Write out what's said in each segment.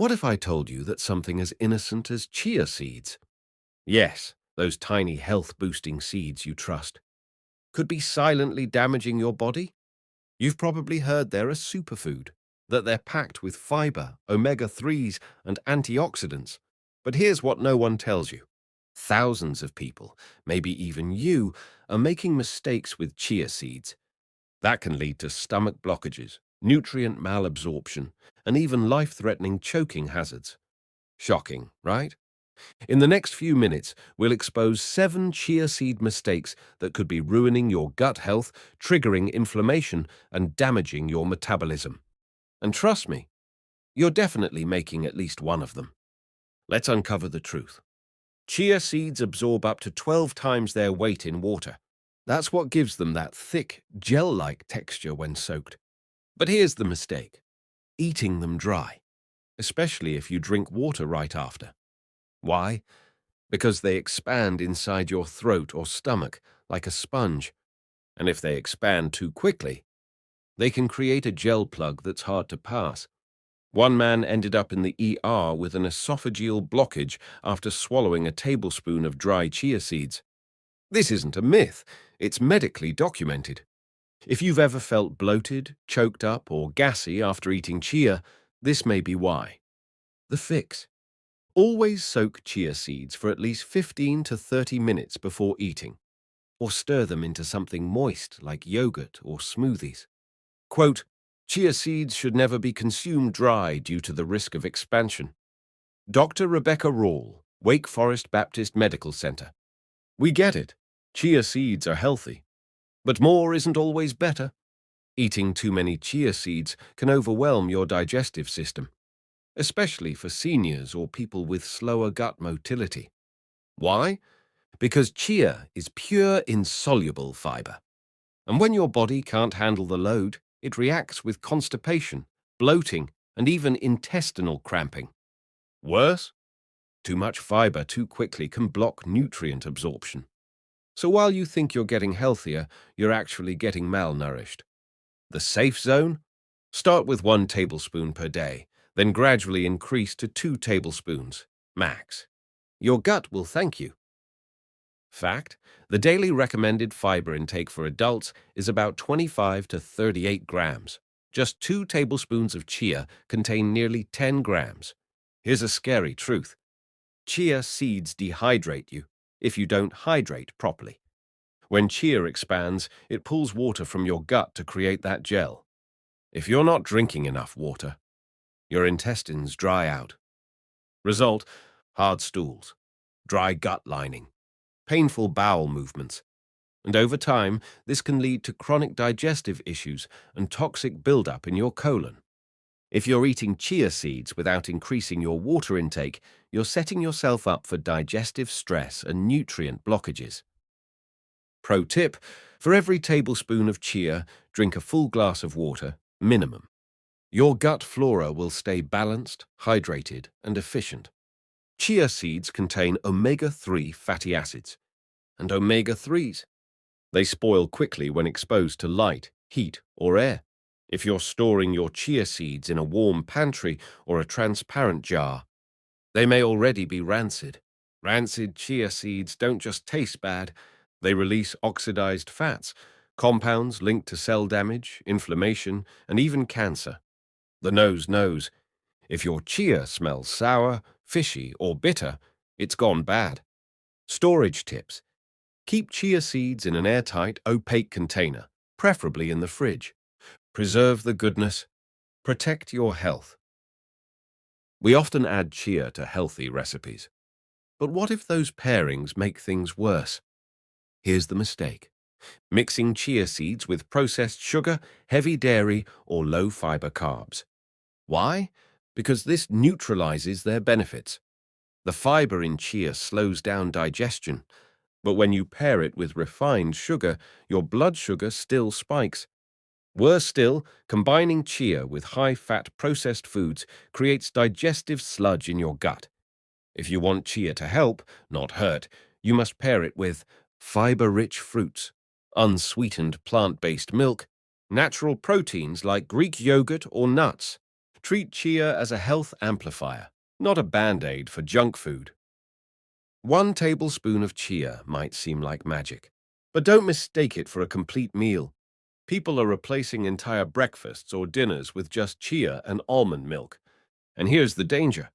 What if I told you that something as innocent as chia seeds, yes, those tiny health-boosting seeds you trust, could be silently damaging your body? You've probably heard they're a superfood, that they're packed with fiber, omega-3s, and antioxidants. But here's what no one tells you. Thousands of people, maybe even you, are making mistakes with chia seeds. That can lead to stomach blockages, nutrient malabsorption, and even life-threatening choking hazards. Shocking, right? In the next few minutes, we'll expose 7 chia seed mistakes that could be ruining your gut health, triggering inflammation, and damaging your metabolism. And trust me, you're definitely making at least one of them. Let's uncover the truth. Chia seeds absorb up to 12 times their weight in water. That's what gives them that thick, gel-like texture when soaked. But here's the mistake: eating them dry, especially if you drink water right after. Why? Because they expand inside your throat or stomach like a sponge. And if they expand too quickly, they can create a gel plug that's hard to pass. One man ended up in the ER with an esophageal blockage after swallowing a tablespoon of dry chia seeds. This isn't a myth, it's medically documented. If you've ever felt bloated, choked up, or gassy after eating chia, this may be why. The fix: always soak chia seeds for at least 15 to 30 minutes before eating, or stir them into something moist like yogurt or smoothies. Quote, chia seeds should never be consumed dry due to the risk of expansion. Dr. Rebecca Rawle, Wake Forest Baptist Medical Center. We get it. Chia seeds are healthy. But more isn't always better. Eating too many chia seeds can overwhelm your digestive system, especially for seniors or people with slower gut motility. Why? Because chia is pure insoluble fiber. And when your body can't handle the load, it reacts with constipation, bloating, and even intestinal cramping. Worse, too much fiber too quickly can block nutrient absorption. So while you think you're getting healthier, you're actually getting malnourished. The safe zone? Start with 1 tablespoon per day, then gradually increase to 2 tablespoons, max. Your gut will thank you. Fact: the daily recommended fiber intake for adults is about 25 to 38 grams. Just 2 tablespoons of chia contain nearly 10 grams. Here's a scary truth: chia seeds dehydrate you if you don't hydrate properly. When chia expands, it pulls water from your gut to create that gel. If you're not drinking enough water, your intestines dry out. Result: hard stools, dry gut lining, painful bowel movements. And over time, this can lead to chronic digestive issues and toxic buildup in your colon. If you're eating chia seeds without increasing your water intake, you're setting yourself up for digestive stress and nutrient blockages. Pro tip: for every tablespoon of chia, drink a full glass of water, minimum. Your gut flora will stay balanced, hydrated, and efficient. Chia seeds contain omega-3 fatty acids. And omega-3s? They spoil quickly when exposed to light, heat, or air. If you're storing your chia seeds in a warm pantry or a transparent jar, they may already be rancid. Rancid chia seeds don't just taste bad, they release oxidized fats, compounds linked to cell damage, inflammation, and even cancer. The nose knows. If your chia smells sour, fishy, or bitter, it's gone bad. Storage tips: keep chia seeds in an airtight, opaque container, preferably in the fridge. Preserve the goodness. Protect your health. We often add chia to healthy recipes. But what if those pairings make things worse? Here's the mistake: mixing chia seeds with processed sugar, heavy dairy, or low-fiber carbs. Why? Because this neutralizes their benefits. The fiber in chia slows down digestion, but when you pair it with refined sugar, your blood sugar still spikes. Worse still, combining chia with high-fat processed foods creates digestive sludge in your gut. If you want chia to help, not hurt, you must pair it with fiber-rich fruits, unsweetened plant-based milk, natural proteins like Greek yogurt or nuts, Treat chia as a health amplifier, not a band-aid for junk food. 1 tablespoon of chia might seem like magic, but don't mistake it for a complete meal. People are replacing entire breakfasts or dinners with just chia and almond milk. And here's the danger.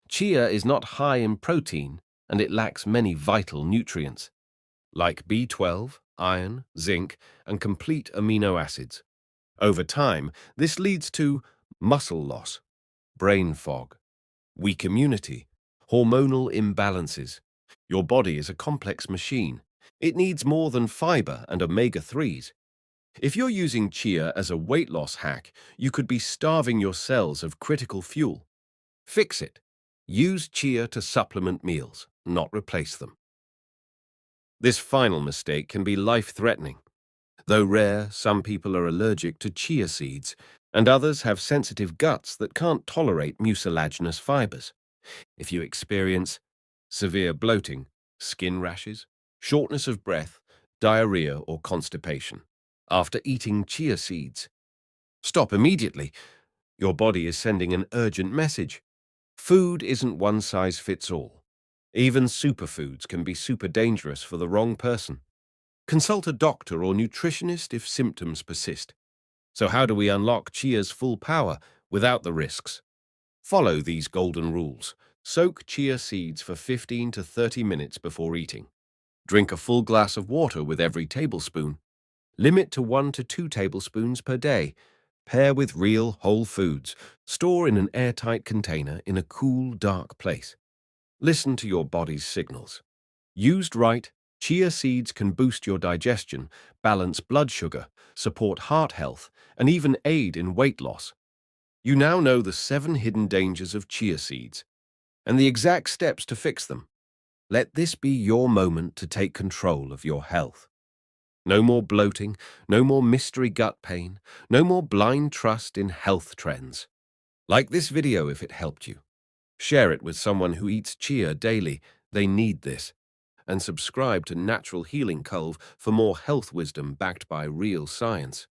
Chia is not high in protein, and it lacks many vital nutrients, like B12, iron, zinc, and complete amino acids. Over time, this leads to muscle loss, brain fog, weak immunity, hormonal imbalances. Your body is a complex machine. It needs more than fiber and omega-3s. If you're using chia as a weight loss hack, you could be starving your cells of critical fuel. Fix it. Use chia to supplement meals, not replace them. This final mistake can be life-threatening. Though rare, some people are allergic to chia seeds, and others have sensitive guts that can't tolerate mucilaginous fibers. If you experience severe bloating, skin rashes, shortness of breath, diarrhea, or constipation after eating chia seeds, stop immediately. Your body is sending an urgent message. Food isn't one size fits all. Even superfoods can be super dangerous for the wrong person. Consult a doctor or nutritionist if symptoms persist. So how do we unlock chia's full power without the risks? Follow these golden rules. Soak chia seeds for 15 to 30 minutes before eating. Drink a full glass of water with every tablespoon. Limit to 1 to 2 tablespoons per day. Pair with real whole foods. Store in an airtight container in a cool, dark place. Listen to your body's signals. Used right, chia seeds can boost your digestion, balance blood sugar, support heart health, and even aid in weight loss. You now know the 7 hidden dangers of chia seeds and the exact steps to fix them. Let this be your moment to take control of your health. No more bloating, no more mystery gut pain, no more blind trust in health trends. Like this video if it helped you. Share it with someone who eats chia daily. They need this. And subscribe to Natural Healing Culve for more health wisdom backed by real science.